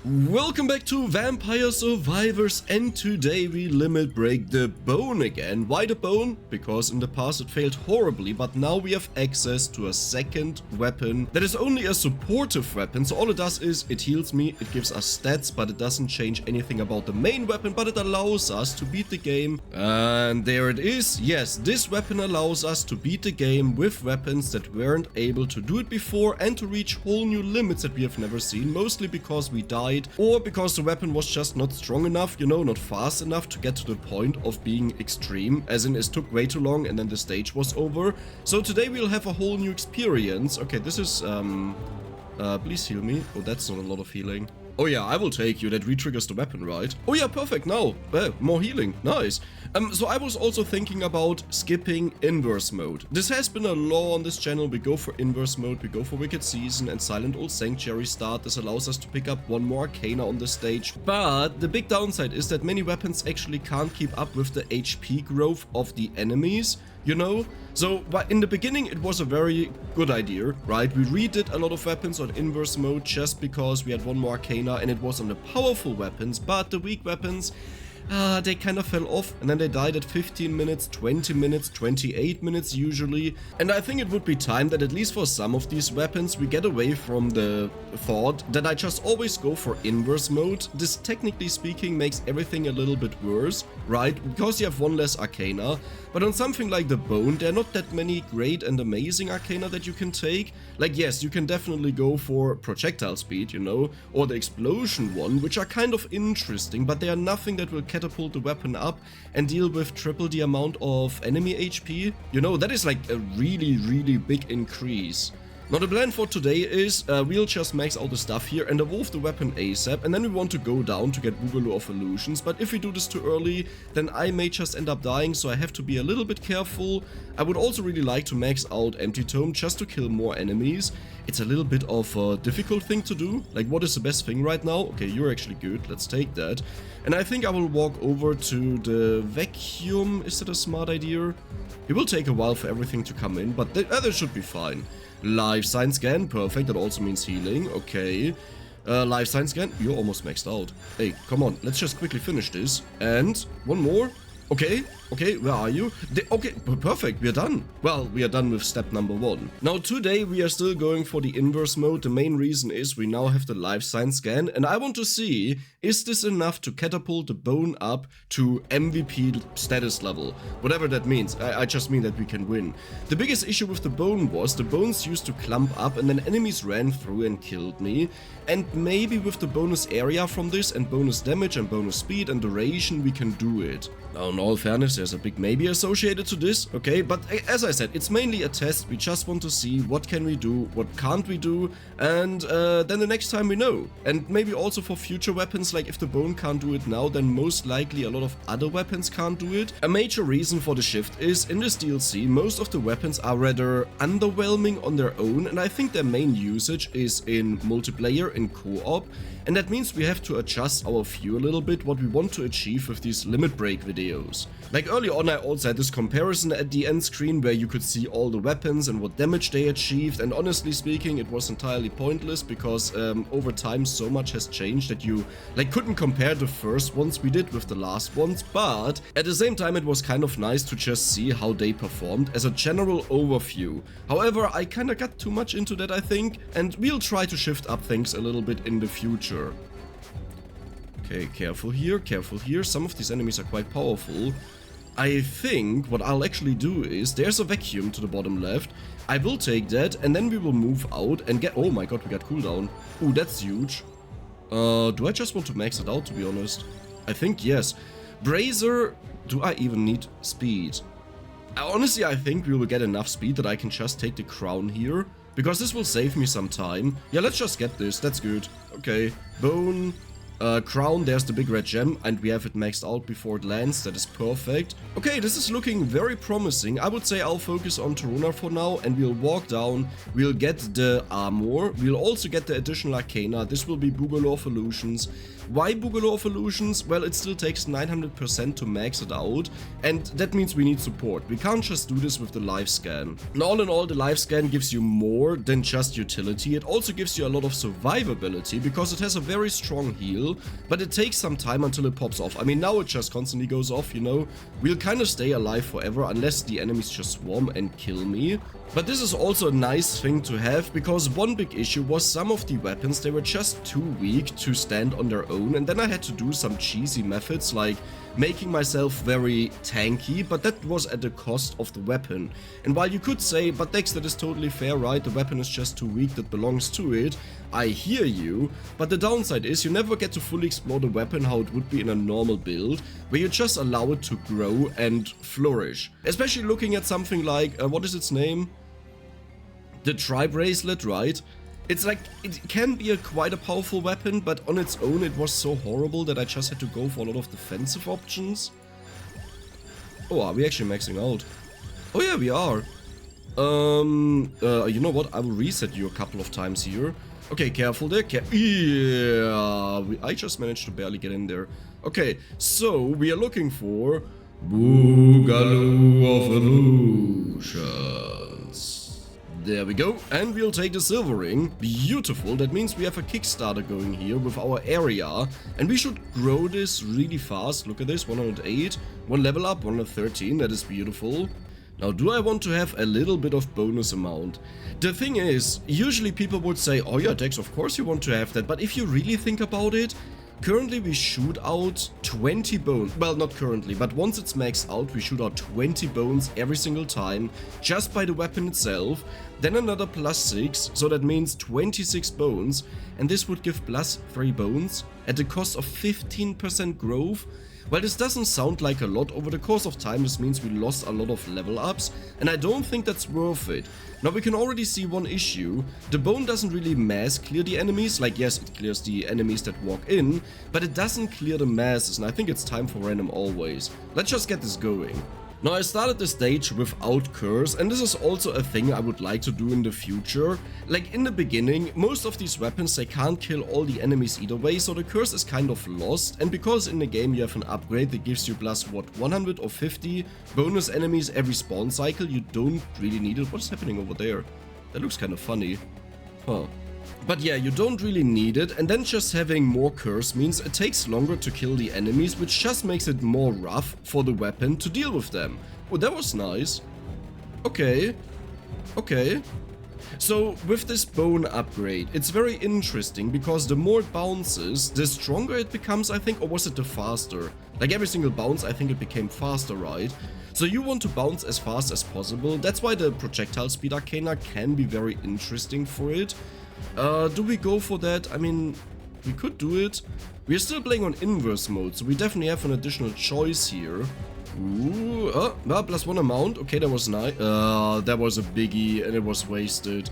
Welcome back to Vampire Survivors, and today we limit break the bone again. Why the bone? Because in the past it failed horribly, but now we have access to a second weapon that is only a supportive weapon. So all it does is it heals me, it gives us stats, but it doesn't change anything about the main weapon, but it allows us to beat the game. And there it is. Yes, this weapon allows us to beat the game with weapons that weren't able to do it before and to reach whole new limits that we have never seen, mostly because we died or because the weapon was just not strong enough, you know, not fast enough to get to the point of being extreme, as in it took way too long and then the stage was over. So today we'll have a whole new experience. Okay, this is, please heal me. Oh, that's not a lot of healing. Oh yeah, I will take you. That re-triggers the weapon, right? Oh yeah, perfect. Now, more healing. Nice. So I was also thinking about skipping inverse mode. This has been a law on this channel. We go for inverse mode, we go for Wicked Season and Silent Old Sanctuary start. This allows us to pick up one more arcana on the stage. But the big downside is that many weapons actually can't keep up with the HP growth of the enemies, you know? So in the beginning it was a very good idea, right? We redid a lot of weapons on inverse mode just because we had one more arcana and it was on the powerful weapons, but the weak weapons, they kind of fell off and then they died at 15 minutes, 20 minutes, 28 minutes usually. And I think it would be time that at least for some of these weapons we get away from the thought that I just always go for inverse mode. This, technically speaking, makes everything a little bit worse, right? Because you have one less arcana. But on something like the bone, there are not that many great and amazing arcana that you can take. Like, yes, you can definitely go for projectile speed, you know, or the explosion one, which are kind of interesting, but they are nothing that will catapult the weapon up and deal with triple the amount of enemy HP. You know, that is like a really, really big increase. Now the plan for today is we'll just max out the stuff here and evolve the weapon ASAP, and then we want to go down to get Boogaloo of Illusions, but if we do this too early, then I may just end up dying, so I have to be a little bit careful. I would also really like to max out Empty Tome just to kill more enemies. It's a little bit of a difficult thing to do. Like, what is the best thing right now? Okay, you're actually good, let's take that. And I think I will walk over to the vacuum. Is that a smart idea? It will take a while for everything to come in, but that should be fine. Life Sign Scan, perfect, that also means healing, okay. Life Sign Scan, you're almost maxed out. Hey, come on, let's just quickly finish this. And one more. Okay, where are you? Okay, perfect, we are done. Well, we are done with step number 1. Now today we are still going for the inverse mode. The main reason is we now have the life sign scan, and I want to see, is this enough to catapult the bone up to MVP status level? Whatever that means, I just mean that we can win. The biggest issue with the bone was the bones used to clump up and then enemies ran through and killed me. And maybe with the bonus area from this and bonus damage and bonus speed and duration we can do it. Now in all fairness, there's a big maybe associated to this, okay, but as I said, it's mainly a test. We just want to see what can we do, what can't we do, and then the next time we know. And maybe also for future weapons, like if the bone can't do it now, then most likely a lot of other weapons can't do it. A major reason for the shift is in this DLC, most of the weapons are rather underwhelming on their own, and I think their main usage is in multiplayer, in co-op, and that means we have to adjust our view a little bit what we want to achieve with these limit break videos. Like early on I also had this comparison at the end screen where you could see all the weapons and what damage they achieved, and honestly speaking it was entirely pointless because over time so much has changed that you like couldn't compare the first ones we did with the last ones, but at the same time it was kind of nice to just see how they performed as a general overview. However, I kinda got too much into that I think, and we'll try to shift up things a little bit in the future. Okay, careful here, careful here. Some of these enemies are quite powerful. I think what I'll actually do is, there's a vacuum to the bottom left. I will take that and then we will move out and get... Oh my god, we got cooldown. Ooh, that's huge. Do I just want to max it out, to be honest? I think yes. Brazier, do I even need speed? Honestly, I think we will get enough speed that I can just take the crown here, because this will save me some time. Yeah, let's just get this, that's good. Okay, bone, Crown, there's the big red gem, and we have it maxed out before it lands. That is perfect. Okay, this is looking very promising. I would say I'll focus on Toruna for now, and we'll walk down. We'll get the armor. We'll also get the additional arcana. This will be Boogaloo of Illusions. Why Boogaloo of Illusions? Well, it still takes 900% to max it out, and that means we need support. We can't just do this with the life scan. And all in all, the life scan gives you more than just utility. It also gives you a lot of survivability because it has a very strong heal, but it takes some time until it pops off. I mean, now it just constantly goes off, you know. We'll kind of stay alive forever unless the enemies just swarm and kill me. But this is also a nice thing to have, because one big issue was some of the weapons, they were just too weak to stand on their own, and then I had to do some cheesy methods like making myself very tanky, but that was at the cost of the weapon. And while you could say, but Dex, that is totally fair, right? The weapon is just too weak, that belongs to it. I hear you, but the downside is you never get to fully explore the weapon how it would be in a normal build, where you just allow it to grow and flourish. Especially looking at something like, what is its name? The Tri-Bracelet, right? It's like, it can be quite a powerful weapon, but on its own it was so horrible that I just had to go for a lot of defensive options. Oh, are we actually maxing out? Oh yeah, we are. You know what? I will reset you a couple of times here. Okay, careful there. Yeah, I just managed to barely get in there. Okay, so we are looking for Boogaloo of Illusions. There we go, and we'll take the silver ring. Beautiful, that means we have a Kickstarter going here with our area, and we should grow this really fast. Look at this, 108, one level up, 113, that is beautiful. Now, do I want to have a little bit of bonus amount? The thing is, usually people would say, oh yeah, Dex, of course you want to have that, but if you really think about it, currently we shoot out 20 bones, well not currently, but once it's maxed out we shoot out 20 bones every single time, just by the weapon itself, then another +6, so that means 26 bones, and this would give +3 bones at the cost of 15% growth. Well, this doesn't sound like a lot. Over the course of time this means we lost a lot of level ups, and I don't think that's worth it. Now we can already see one issue. The bone doesn't really mass clear the enemies, like yes, it clears the enemies that walk in, but it doesn't clear the masses, and I think it's time for random always. Let's just get this going. Now I started the stage without curse, and this is also a thing I would like to do in the future. Like in the beginning, most of these weapons they can't kill all the enemies either way, so the curse is kind of lost, and because in the game you have an upgrade that gives you plus what, 100 or 50 bonus enemies every spawn cycle, you don't really need it. What's happening over there? That looks kind of funny. Huh. But yeah, you don't really need it, and then just having more curse means it takes longer to kill the enemies, which just makes it more rough for the weapon to deal with them. Oh, that was nice. Okay. Okay. So with this bone upgrade, it's very interesting because the more it bounces, the stronger it becomes, I think, or was it the faster? Like every single bounce, I think it became faster, right? So you want to bounce as fast as possible. That's why the projectile speed arcana can be very interesting for it. Do we go for that? I mean, we could do it. We're still playing on inverse mode, so we definitely have an additional choice here. Ooh, +1 amount. Okay, that was nice. That was a biggie and it was wasted.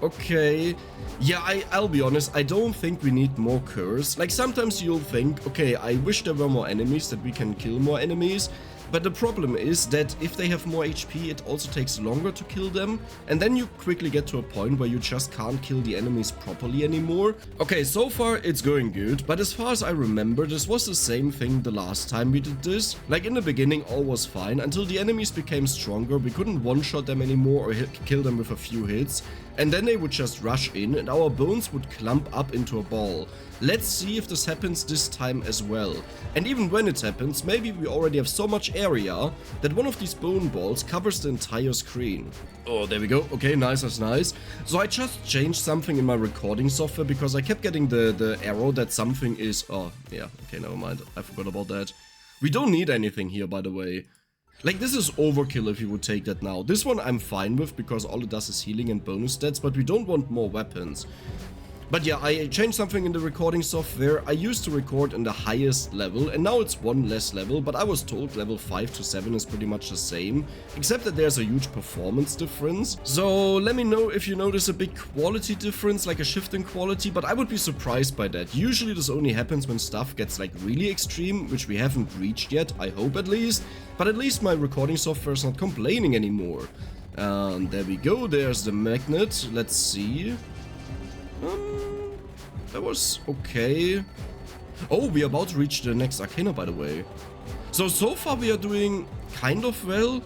Okay. Yeah, I'll be honest, I don't think we need more curse. Like sometimes you'll think, okay, I wish there were more enemies, that we can kill more enemies. But the problem is that if they have more HP, it also takes longer to kill them, and then you quickly get to a point where you just can't kill the enemies properly anymore. Okay, so far it's going good, but as far as I remember, this was the same thing the last time we did this. Like in the beginning all was fine, until the enemies became stronger, we couldn't one-shot them anymore or kill them with a few hits, and then they would just rush in and our bones would clump up into a ball. Let's see if this happens this time as well. And even when it happens, maybe we already have so much area that one of these bone balls covers the entire screen. Oh, there we go. Okay, nice, that's nice. So I just changed something in my recording software because I kept getting the error that something is... Oh, yeah, okay, never mind. I forgot about that. We don't need anything here, by the way. Like, this is overkill if you would take that now. This one I'm fine with because all it does is healing and bonus stats, but we don't want more weapons. But yeah, I changed something in the recording software. I used to record in the highest level, and now it's one less level, but I was told level 5 to 7 is pretty much the same, except that there's a huge performance difference. So let me know if you notice a big quality difference, like a shift in quality, but I would be surprised by that. Usually this only happens when stuff gets like really extreme, which we haven't reached yet, I hope at least. But at least my recording software is not complaining anymore. There we go, there's the magnet, let's see. That was okay. Oh, we are about to reach the next arcana, by the way. So far we are doing kind of well.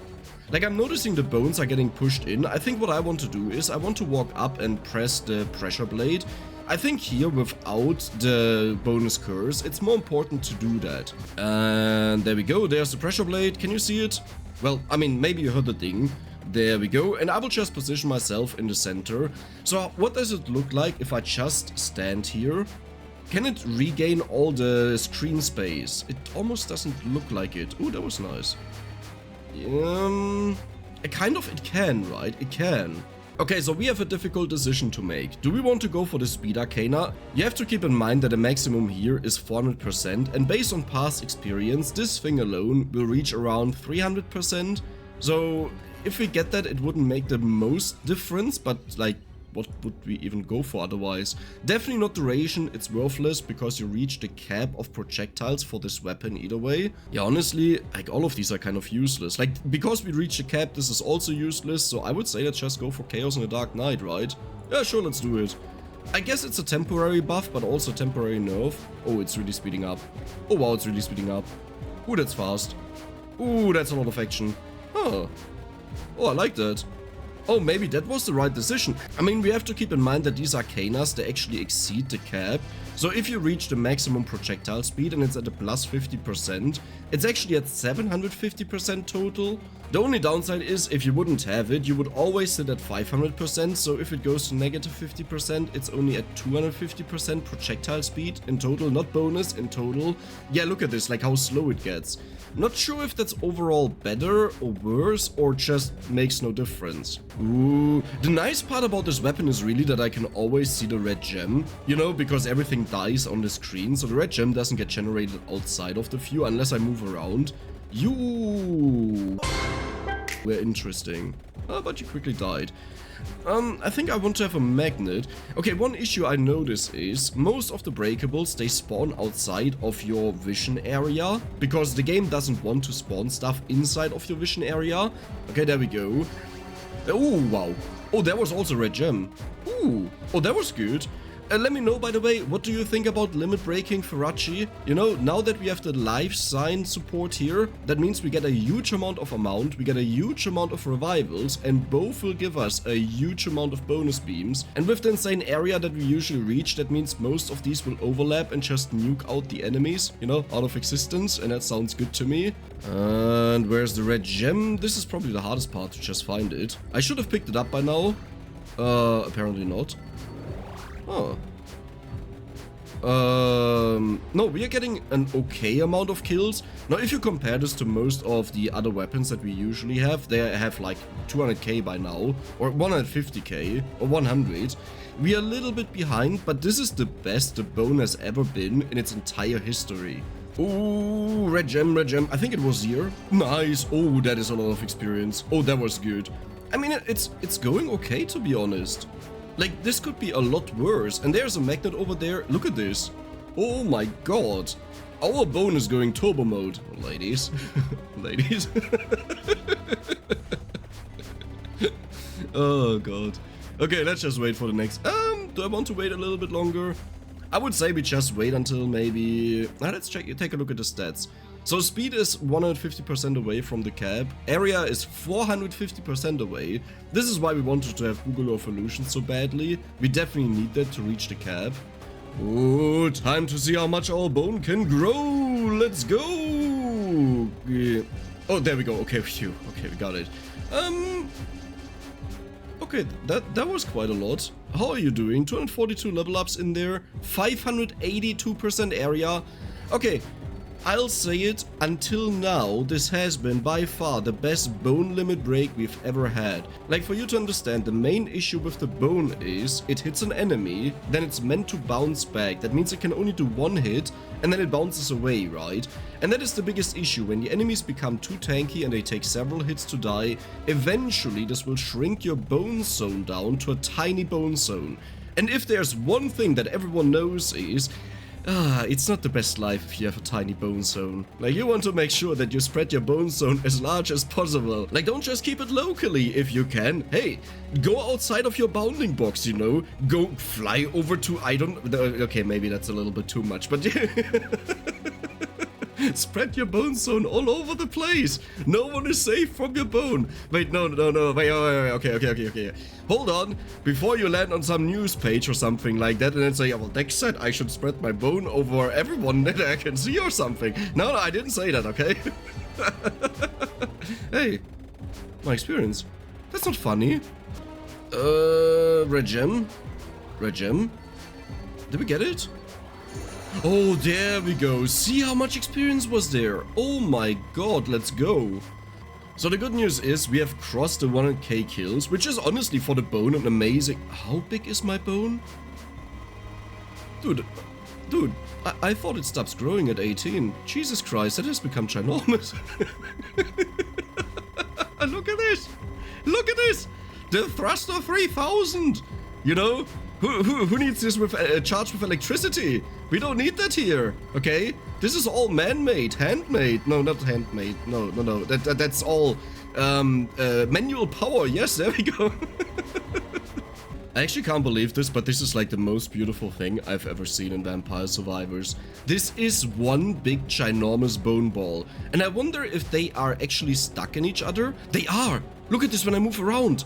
Like, I'm noticing the bones are getting pushed in. I think what I want to do is I want to walk up and press the pressure blade. I think here, without the bonus curse, it's more important to do that. And there we go, there's the pressure blade. Can you see it? Well, I mean, maybe you heard the ding. There we go, and I will just position myself in the center. So what does it look like if I just stand here? Can it regain all the screen space? It almost doesn't look like it. Oh, that was nice. It can, right? It can. Okay, so we have a difficult decision to make. Do we want to go for the speed arcana? You have to keep in mind that the maximum here is 400%, and based on past experience, this thing alone will reach around 300%. So if we get that, it wouldn't make the most difference, but like, what would we even go for otherwise? Definitely not duration, it's worthless because you reach the cap of projectiles for this weapon either way. Yeah, honestly, like all of these are kind of useless. Like, because we reach the cap, this is also useless, so I would say let's just go for Chaos in the Dark Knight, right? Yeah, sure, let's do it. I guess it's a temporary buff, but also temporary nerf. Oh, it's really speeding up. Oh wow, it's really speeding up. Ooh, that's fast. Ooh, that's a lot of action. Huh. Oh, I like that. Oh, maybe that was the right decision. I mean, we have to keep in mind that these arcanas, they actually exceed the cap. So if you reach the maximum projectile speed and it's at a plus 50%, it's actually at 750% total. The only downside is if you wouldn't have it, you would always sit at 500%. So if it goes to negative 50%, it's only at 250% projectile speed in total, not bonus, in total. Yeah, look at this, like how slow it gets. Not sure if that's overall better or worse or just makes no difference. Ooh, the nice part about this weapon is really that I can always see the red gem, you know, because everything dies on the screen, so the red gem doesn't get generated outside of the view unless I move around. You were interesting. Oh, but you quickly died. I think I want to have a magnet. Okay, one issue I notice is most of the breakables, they spawn outside of your vision area because the game doesn't want to spawn stuff inside of your vision area. Okay, there we go. Oh, wow. Oh, there was also a red gem. Ooh. Oh, that was good. Let me know, by the way, what do you think about limit breaking Farachi? You know, now that we have the life sign support here, that means we get a huge amount of amount, we get a huge amount of revivals, and both will give us a huge amount of bonus beams. And with the insane area that we usually reach, that means most of these will overlap and just nuke out the enemies, you know, out of existence, and that sounds good to me. And where's the red gem? This is probably the hardest part to just find it. I should have picked it up by now. Apparently not. Oh. No, we are getting an okay amount of kills. Now, if you compare this to most of the other weapons that we usually have, they have like 200k by now, or 150k, or 100. We are a little bit behind, but this is the best the bone has ever been in its entire history. Ooh, red gem, red gem. I think it was here. Nice. Oh, that is a lot of experience. Oh, that was good. I mean, it's going okay, to be honest. Like, this could be a lot worse. And there's a magnet over there. Look at this. Oh my god. Our bone is going turbo mode. Ladies. Ladies. Oh god. Okay, let's just wait for the next. Do I want to wait a little bit longer? I would say we just wait until maybe... let's take a look at the stats. So speed is 150% away from the cap, area is 450% away. This is why we wanted to have Google of Illusions so badly. We definitely need that to reach the cap. Oh, time to see how much our bone can grow. Let's go. Yeah. Oh, there we go. Okay, phew. Okay, we got it. Okay, that was quite a lot. How are you doing? 242 level ups in there, 582% area. Okay. I'll say it, until now, this has been by far the best bone limit break we've ever had. Like, for you to understand, the main issue with the bone is it hits an enemy, then it's meant to bounce back. That means it can only do one hit, and then it bounces away, right? And that is the biggest issue. When the enemies become too tanky and they take several hits to die, eventually this will shrink your bone zone down to a tiny bone zone. And if there's one thing that everyone knows is, it's not the best life if you have a tiny bone zone. Like, you want to make sure that you spread your bone zone as large as possible. Like, don't just keep it locally if you can. Hey, go outside of your bounding box, you know? Go fly over to, okay, maybe that's a little bit too much, but spread your bone zone all over the place. No one is safe from your bone. Wait, no, wait, okay. Hold on, before you land on some news page or something like that and then say, well, Dex said I should spread my bone over everyone that I can see or something. No, I didn't say that, okay? Hey, my experience. That's not funny. Regem? Did we get it? Oh, there we go. See how much experience was there? Oh my god, let's go. So the good news is we have crossed the 100k kills, which is honestly for the bone an amazing... How big is my bone? Dude, I thought it stops growing at 18. Jesus Christ, that has become ginormous. Look at this. Look at this. The thruster 3000. You know? Who needs this with charged with electricity? We don't need that here, okay? This is all man-made, handmade. No, not handmade. No. That's all manual power. Yes, there we go. I actually can't believe this, but this is like the most beautiful thing I've ever seen in Vampire Survivors. This is one big ginormous bone ball, and I wonder if they are actually stuck in each other. They are. Look at this when I move around.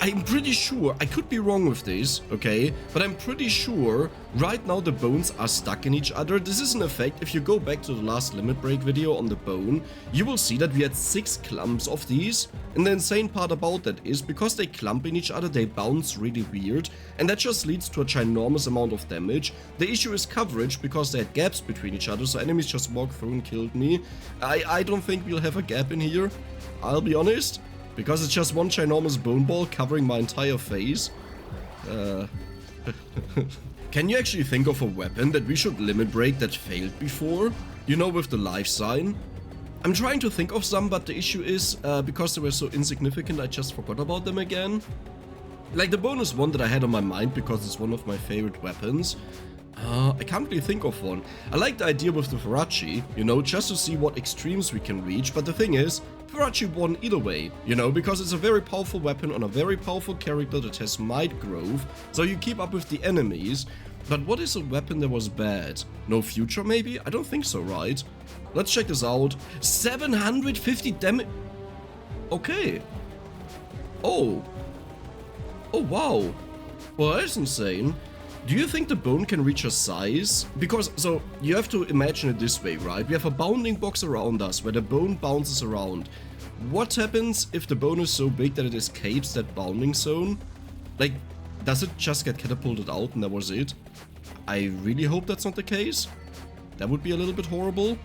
I'm pretty sure, I could be wrong with this, okay, but I'm pretty sure right now the bones are stuck in each other. This is an effect. If you go back to the last limit break video on the bone, you will see that we had 6 clumps of these, and the insane part about that is because they clump in each other, they bounce really weird, and that just leads to a ginormous amount of damage. The issue is coverage, because there are gaps between each other, so enemies just walked through and killed me. I don't think we'll have a gap in here, I'll be honest. Because it's just one ginormous bone ball covering my entire face. Can you actually think of a weapon that we should limit break that failed before? You know, with the life sign? I'm trying to think of some, but the issue is, because they were so insignificant, I just forgot about them again. Like the bonus one that I had on my mind because it's one of my favorite weapons. I can't really think of one. I like the idea with the Farachi, you know, just to see what extremes we can reach, but the thing is, Farachi won either way, you know, because it's a very powerful weapon on a very powerful character that has might growth, so you keep up with the enemies. But what is a weapon that was bad? No future maybe? I don't think so, right? Let's check this out. 750 damage. Okay. Oh, wow. Well, that's insane. Do you think the bone can reach a size? Because, so, you have to imagine it this way, right? We have a bounding box around us where the bone bounces around. What happens if the bone is so big that it escapes that bounding zone? Like, does it just get catapulted out and that was it? I really hope that's not the case. That would be a little bit horrible.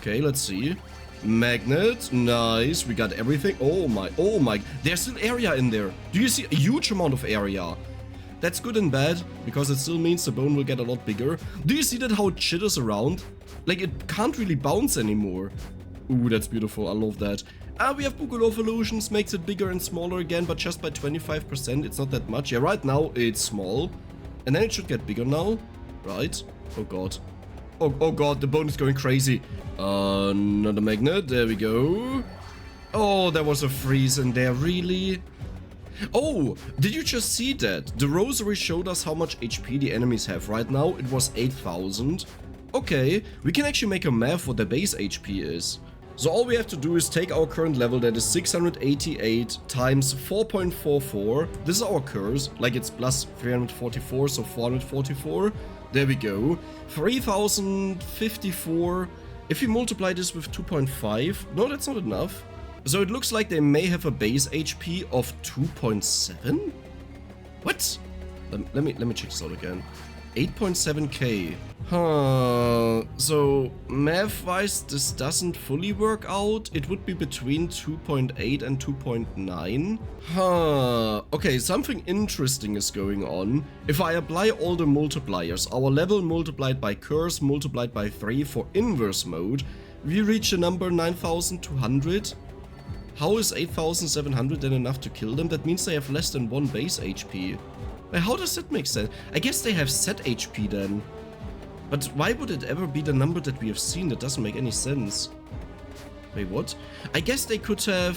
Okay, let's see. Magnet, nice, we got everything. Oh my, there's an area in there. Do you see a huge amount of area? That's good and bad, because it still means the bone will get a lot bigger. Do you see that how it chitters around? Like, it can't really bounce anymore. Ooh, that's beautiful, I love that. We have Bugolo Evolutions, makes it bigger and smaller again, but just by 25%, it's not that much. Yeah, right now it's small. And then it should get bigger now, right? Oh god. Oh god, the bone is going crazy. Another magnet, there we go. Oh, there was a freeze in there, really? Oh, did you just see that? The rosary showed us how much HP the enemies have. Right now, it was 8,000. Okay, we can actually make a math what their base HP is. So all we have to do is take our current level, that is 688 times 4.44. This is our curse, like it's plus 344, so 444. There we go. 3,054. If you multiply this with 2.5, no, that's not enough. So it looks like they may have a base HP of 2.7? What? Let me check this out again. 8.7k. Huh. So math-wise, this doesn't fully work out. It would be between 2.8 and 2.9. Huh. Okay, something interesting is going on. If I apply all the multipliers, our level multiplied by curse multiplied by 3 for inverse mode, we reach a number 9,200. How is 8,700 then enough to kill them? That means they have less than 1 base HP. How does that make sense? I guess they have set HP then. But why would it ever be the number that we have seen? That doesn't make any sense. Wait, what? I guess they could have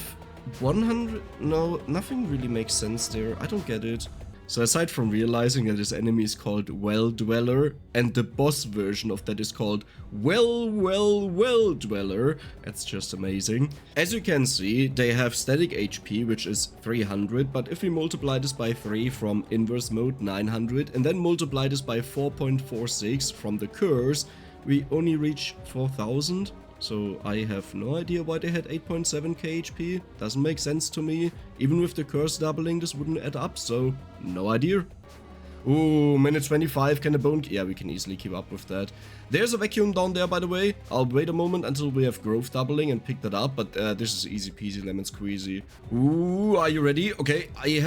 100... No, nothing really makes sense there. I don't get it. So aside from realizing that this enemy is called Well Dweller, and the boss version of that is called Well Dweller, that's just amazing. As you can see, they have static HP, which is 300, but if we multiply this by 3 from inverse mode, 900, and then multiply this by 4.46 from the curse, we only reach 4,000. So I have no idea why they had 8.7k HP. Doesn't make sense to me. Even with the curse doubling, this wouldn't add up, so no idea. Ooh, minute 25, can the bone... Yeah, we can easily keep up with that. There's a vacuum down there, by the way. I'll wait a moment until we have growth doubling and pick that up, but this is easy peasy lemon squeezy. Ooh, are you ready? Okay, I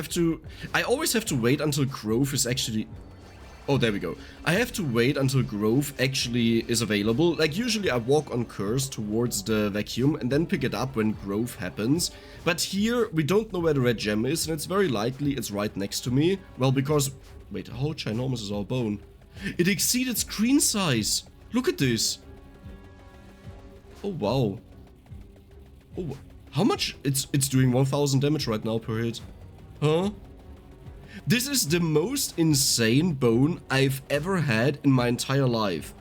always have to wait until growth is actually... Oh, there we go. I have to wait until growth actually is available. Like, usually I walk on curse towards the vacuum and then pick it up when growth happens. But here, we don't know where the red gem is, and it's very likely it's right next to me. Well, because... Wait, how ginormous is our bone? It exceeded screen size! Look at this! Oh, wow. Oh, how much? It's doing 1000 damage right now per hit. Huh? This is the most insane bone I've ever had in my entire life.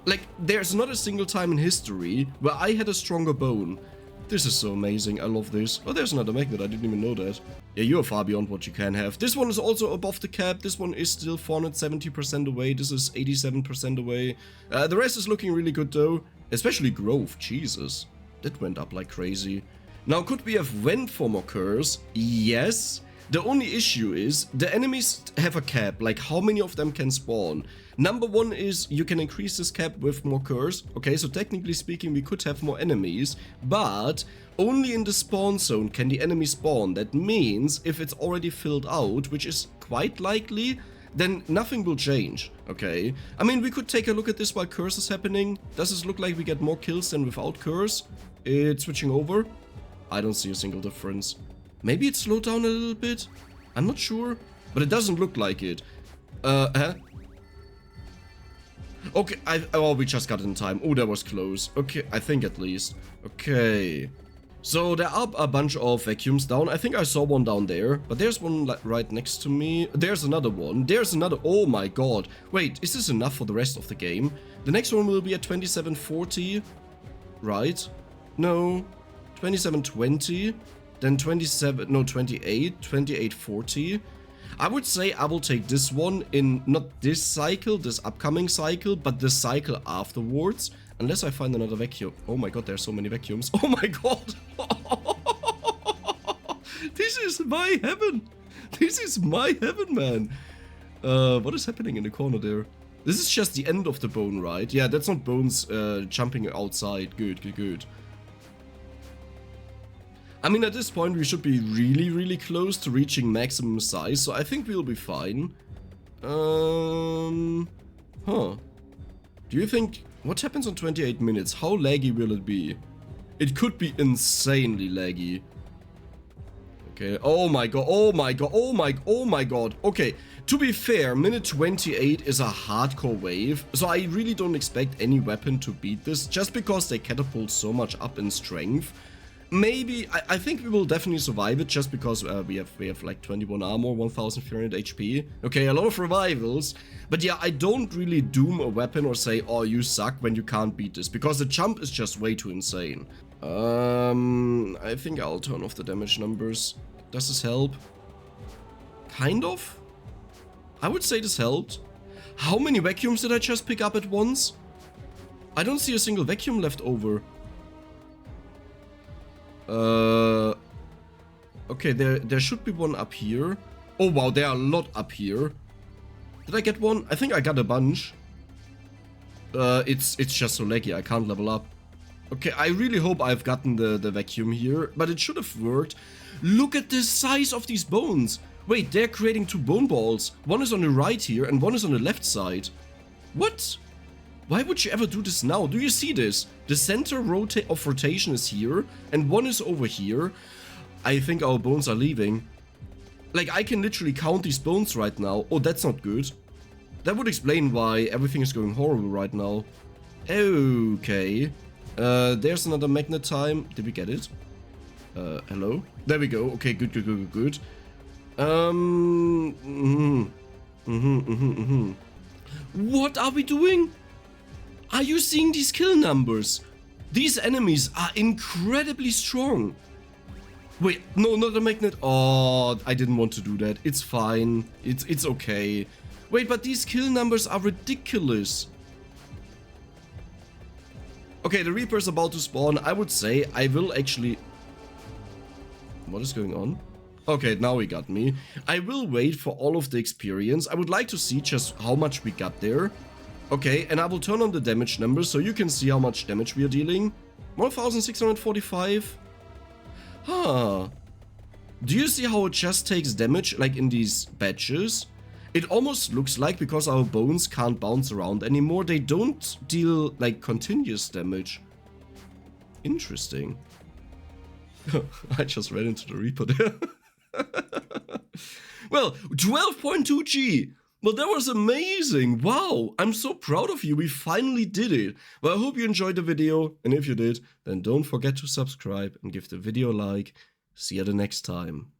Like, there's not a single time in history where I had a stronger bone. This is so amazing, I love this. Oh, there's another magnet, I didn't even know that. Yeah, you're far beyond what you can have. This one is also above the cap, this one is still 470% away, this is 87% away. The rest is looking really good though, especially growth, Jesus. That went up like crazy. Now, could we have went for more curse? Yes. The only issue is, the enemies have a cap, like how many of them can spawn. Number one is, you can increase this cap with more curse. Okay, so technically speaking, we could have more enemies, but only in the spawn zone can the enemy spawn. That means, if it's already filled out, which is quite likely, then nothing will change, okay? I mean, we could take a look at this while curse is happening. Does this look like we get more kills than without curse? It's switching over. I don't see a single difference. Maybe it slowed down a little bit? I'm not sure, but it doesn't look like it. Okay, oh, we just got it in time. Oh, that was close. Okay, I think at least. Okay. So there are a bunch of vacuums down. I think I saw one down there, but there's one right next to me. There's another one. There's another. Oh my god. Wait, is this enough for the rest of the game? The next one will be at 2740. Right? No. 2720. Then 28, 2840. I would say I will take this one in not this cycle, this upcoming cycle, but the cycle afterwards. Unless I find another vacuum. Oh my god, there's so many vacuums. Oh my god. This is my heaven. This is my heaven, man. What is happening in the corner there? This is just the end of the bone, right? Yeah, that's not bones jumping outside. Good, good, good. I mean, at this point, we should be really, really close to reaching maximum size, so I think we'll be fine. Huh. Do you think... What happens on 28 minutes? How laggy will it be? It could be insanely laggy. Okay, oh my god, oh my god, oh my god. Okay, to be fair, minute 28 is a hardcore wave, so I really don't expect any weapon to beat this, just because they catapult so much up in strength. Maybe, I think we will definitely survive it just because we have like 21 armor, 1300 HP. Okay, a lot of revivals. But yeah, I don't really doom a weapon or say, oh, you suck when you can't beat this. Because the jump is just way too insane. I think I'll turn off the damage numbers. Does this help? Kind of? I would say this helped. How many vacuums did I just pick up at once? I don't see a single vacuum left over. Okay, there should be one up here. Oh wow, there are a lot up here. Did I get one? I think I got a bunch. It's just so laggy, I can't level up. Okay, I really hope I've gotten the vacuum here, but it should have worked. Look at the size of these bones. Wait, they're creating 2 bone balls. One is on the right here and one is on the left side. What? Why would you ever do this now? Do you see this? The center of rotation is here and one is over here. I think our bones are leaving. Like, I can literally count these bones right now. Oh, that's not good. That would explain why everything is going horrible right now. Okay. There's another magnet time. Did we get it? Hello? There we go. Okay, good. What are we doing? Are you seeing these kill numbers? These enemies are incredibly strong. Wait, no, not a magnet. Oh, I didn't want to do that. It's fine. It's okay. Wait, but these kill numbers are ridiculous. Okay, the Reaper is about to spawn. I would say I will actually... What is going on? Okay, now he got me. I will wait for all of the experience. I would like to see just how much we got there. Okay, and I will turn on the damage numbers so you can see how much damage we are dealing. 1645. Huh. Do you see how it just takes damage, like in these batches? It almost looks like, because our bones can't bounce around anymore, they don't deal, like, continuous damage. Interesting. I just ran into the Reaper there. Well, 12.2 G. Well, that was amazing. Wow, I'm so proud of you. We finally did it. Well, I hope you enjoyed the video. And if you did, then don't forget to subscribe and give the video a like. See you the next time.